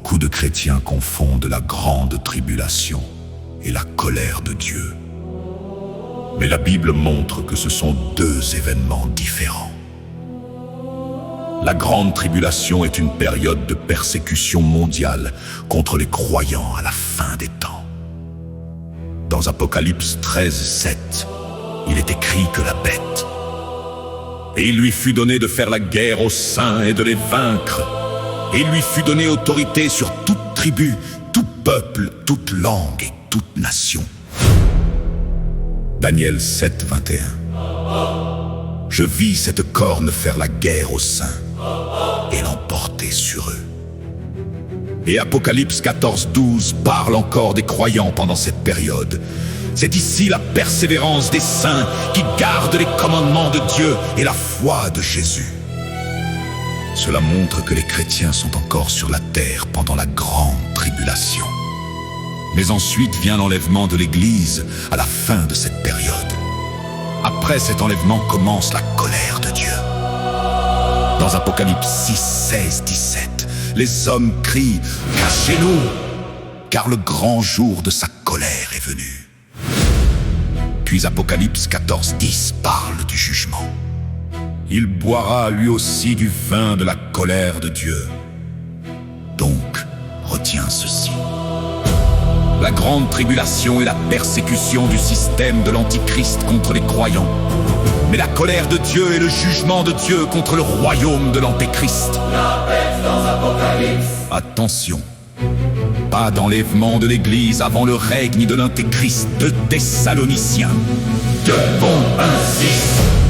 Beaucoup de chrétiens confondent la grande tribulation et la colère de Dieu. Mais la Bible montre que ce sont deux événements différents. La grande tribulation est une période de persécution mondiale contre les croyants à la fin des temps. Dans Apocalypse 13:7, il est écrit que la bête, et il lui fut donné de faire la guerre aux saints et de les vaincre, et il lui fut donné autorité sur toute tribu, tout peuple, toute langue et toute nation. Daniel 7:21. Je vis cette corne faire la guerre aux saints et l'emporter sur eux. Et Apocalypse 14:12 parle encore des croyants pendant cette période. C'est ici la persévérance des saints qui gardent les commandements de Dieu et la foi de Jésus. Cela montre que les chrétiens sont encore sur la terre pendant la grande tribulation. Mais ensuite vient l'enlèvement de l'Église à la fin de cette période. Après cet enlèvement commence la colère de Dieu. Dans Apocalypse 6:16-17, les hommes crient « Cachez-nous !» car le grand jour de sa colère est venu. Puis Apocalypse 14:10 parle du jugement. Il boira lui aussi du vin de la colère de Dieu. Donc, retiens ceci. La grande tribulation est la persécution du système de l'Antichrist contre les croyants. Mais la colère de Dieu est le jugement de Dieu contre le royaume de l'Antéchrist. Attention, pas d'enlèvement de l'Église avant le règne de l'Antéchrist de Thessaloniciens. 2 Bon 1:6.